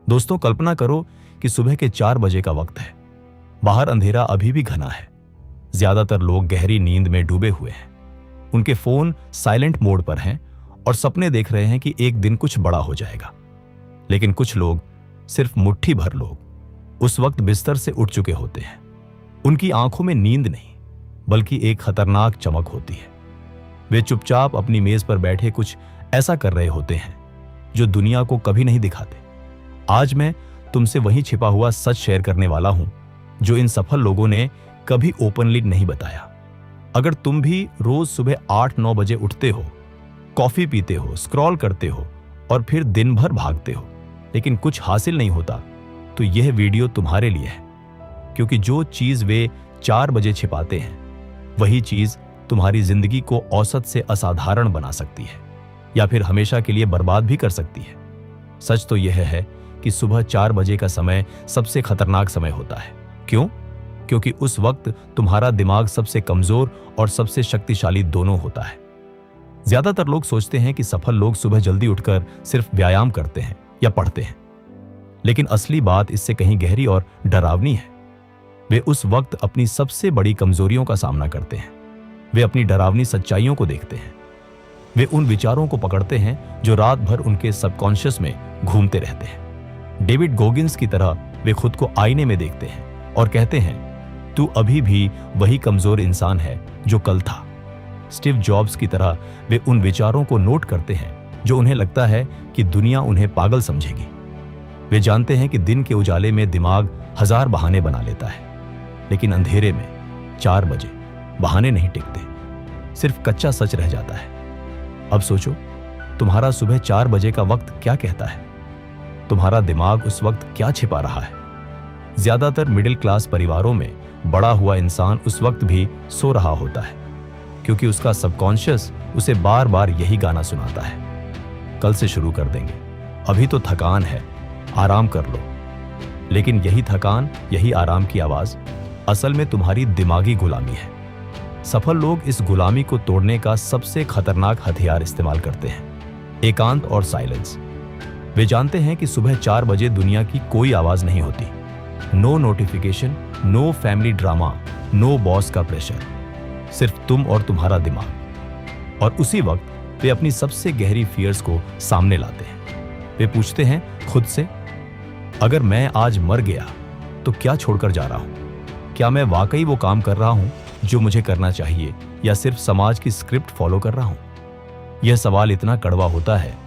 दोस्तों, कल्पना करो कि सुबह के 4 बजे का वक्त है। बाहर अंधेरा अभी भी घना है। ज्यादातर लोग गहरी नींद में डूबे हुए हैं। उनके फोन साइलेंट मोड पर हैं और सपने देख रहे हैं कि एक दिन कुछ बड़ा हो जाएगा। लेकिन कुछ लोग, सिर्फ मुट्ठी भर लोग, उस वक्त बिस्तर से उठ चुके होते हैं। उनकी आंखों में नींद नहीं, बल्कि एक खतरनाक चमक होती है। वे चुपचाप अपनी मेज पर बैठे कुछ ऐसा कर रहे होते हैं जो दुनिया को कभी नहीं दिखाते। आज मैं तुमसे वही छिपा हुआ सच शेयर करने वाला हूं जो इन सफल लोगों ने कभी ओपनली नहीं बताया। अगर तुम भी रोज सुबह 8-9 बजे उठते हो, कॉफी पीते हो, स्क्रॉल करते हो और फिर दिन भर भागते हो, लेकिन कुछ हासिल नहीं होता, तो यह वीडियो तुम्हारे लिए है। क्योंकि जो चीज वे 4 बजे छिपाते हैं, वही चीज तुम्हारी जिंदगी को औसत से असाधारण बना सकती है या फिर हमेशा के लिए बर्बाद भी कर सकती है। सच तो यह है कि सुबह 4 बजे का समय सबसे खतरनाक समय होता है। क्यों? क्योंकि उस वक्त तुम्हारा दिमाग सबसे कमजोर और सबसे शक्तिशाली दोनों होता है। ज्यादातर लोग सोचते हैं कि सफल लोग सुबह जल्दी उठकर सिर्फ व्यायाम करते हैं या पढ़ते हैं, लेकिन असली बात इससे कहीं गहरी और डरावनी है। वे उस वक्त अपनी सबसे बड़ी कमजोरियों का सामना करते हैं। वे अपनी डरावनी सच्चाइयों को देखते हैं। वे उन विचारों को पकड़ते हैं जो रात भर उनके सबकॉन्शियस में घूमते रहते हैं। डेविड गोगिंस की तरह वे खुद को आईने में देखते हैं और कहते हैं, तू अभी भी वही कमजोर इंसान है जो कल था। स्टीव जॉब्स की तरह वे उन विचारों को नोट करते हैं जो उन्हें लगता है कि दुनिया उन्हें पागल समझेगी। वे जानते हैं कि दिन के उजाले में दिमाग 1000 बहाने बना लेता है, लेकिन अंधेरे में 4 बजे बहाने नहीं टिकते, सिर्फ कच्चा सच रह जाता है। अब सोचो, तुम्हारा सुबह 4 बजे का वक्त क्या कहता है? तुम्हारा दिमाग उस वक्त क्या छिपा रहा है? ज्यादातर मिडिल क्लास परिवारों में बड़ा हुआ इंसान उस वक्त भी सो रहा होता है, क्योंकि उसका सबकॉन्शियस उसे बार बार यही गाना सुनाता है, कल से शुरू कर देंगे, अभी तो थकान है, आराम कर लो। लेकिन यही थकान, यही आराम की आवाज असल में तुम्हारी दिमागी गुलामी है। सफल लोग इस गुलामी को तोड़ने का सबसे खतरनाक हथियार इस्तेमाल करते हैं, एकांत और साइलेंस। वे जानते हैं कि सुबह 4 बजे दुनिया की कोई आवाज नहीं होती। No notification, no family drama, no boss का प्रेशर, सिर्फ तुम और तुम्हारा दिमाग। और उसी वक्त वे अपनी सबसे गहरी फियर्स को सामने लाते हैं। वे पूछते हैं खुद से, अगर मैं आज मर गया तो क्या छोड़कर जा रहा हूं? क्या मैं वाकई वो काम कर रहा हूं जो मुझे करना चाहिए, या सिर्फ समाज की स्क्रिप्ट फॉलो कर रहा हूं? यह सवाल इतना कड़वा होता है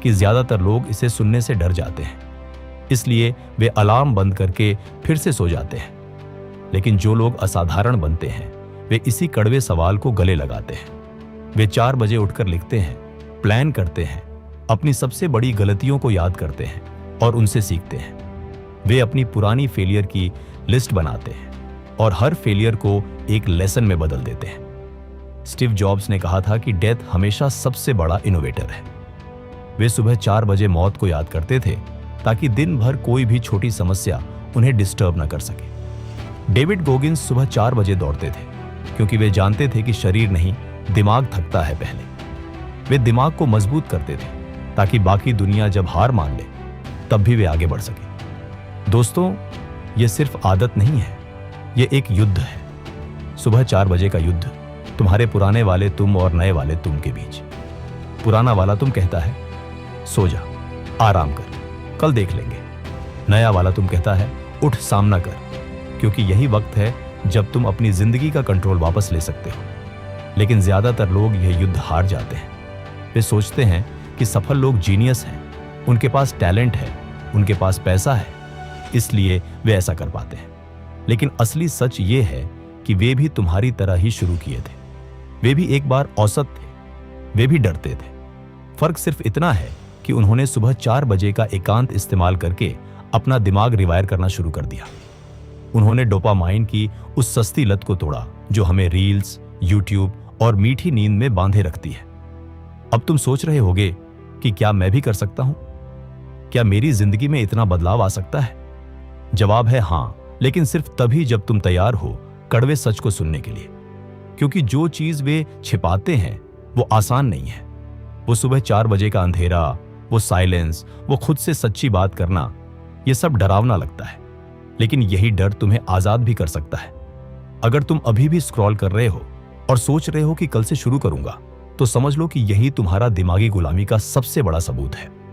कि ज्यादातर लोग इसे सुनने से डर जाते हैं, इसलिए वे अलार्म बंद करके फिर से सो जाते हैं। लेकिन जो लोग असाधारण बनते हैं, वे इसी कड़वे सवाल को गले लगाते हैं। वे 4 बजे उठकर लिखते हैं, प्लान करते हैं, अपनी सबसे बड़ी गलतियों को याद करते हैं और उनसे सीखते हैं। वे अपनी पुरानी फेलियर की लिस्ट बनाते हैं और हर फेलियर को एक लेसन में बदल देते हैं। स्टीव जॉब्स ने कहा था कि डेथ हमेशा सबसे बड़ा इनोवेटर है। वे सुबह 4 बजे मौत को याद करते थे ताकि दिन भर कोई भी छोटी समस्या उन्हें डिस्टर्ब न कर सके। डेविड गोगिंस सुबह 4 बजे दौड़ते थे क्योंकि वे जानते थे कि शरीर नहीं, दिमाग थकता है पहले। वे दिमाग को मजबूत करते थे ताकि बाकी दुनिया जब हार मान ले तब भी वे आगे बढ़ सके। दोस्तों, यह सिर्फ आदत नहीं है, यह एक युद्ध है। सुबह 4 बजे का युद्ध तुम्हारे पुराने वाले तुम और नए वाले तुम के बीच। पुराना वाला तुम कहता है, सो जा, आराम कर, कल देख लेंगे। नया वाला तुम कहता है, उठ, सामना कर, क्योंकि यही वक्त है जब तुम अपनी जिंदगी का कंट्रोल वापस ले सकते हो। लेकिन ज्यादातर लोग यह युद्ध हार जाते हैं। वे सोचते हैं कि सफल लोग जीनियस हैं, उनके पास टैलेंट है, उनके पास पैसा है, इसलिए वे ऐसा कर पाते हैं। लेकिन असली सच ये है कि वे भी तुम्हारी तरह ही शुरू किए थे। वे भी एक बार औसत थे, वे भी डरते थे। फर्क सिर्फ इतना है कि उन्होंने सुबह 4 बजे का एकांत इस्तेमाल करके अपना दिमाग रिवायर करना शुरू कर दिया। उन्होंने डोपामाइन की उस सस्ती लत को तोड़ा जो हमें रील्स, यूट्यूब और मीठी नींद में बांधे रखती है। अब तुम सोच रहे होगे कि क्या मैं भी कर सकता हूं? क्या मेरी जिंदगी में इतना बदलाव आ सकता है? जवाब है हां, लेकिन सिर्फ तभी जब तुम तैयार हो कड़वे सच को सुनने के लिए। क्योंकि जो चीज वे छिपाते हैं वो आसान नहीं है। वो सुबह 4 बजे का अंधेरा, वो साइलेंस, वो खुद से सच्ची बात करना, ये सब डरावना लगता है, लेकिन यही डर तुम्हें आजाद भी कर सकता है। अगर तुम अभी भी स्क्रॉल कर रहे हो और सोच रहे हो कि कल से शुरू करूंगा, तो समझ लो कि यही तुम्हारा दिमागी गुलामी का सबसे बड़ा सबूत है।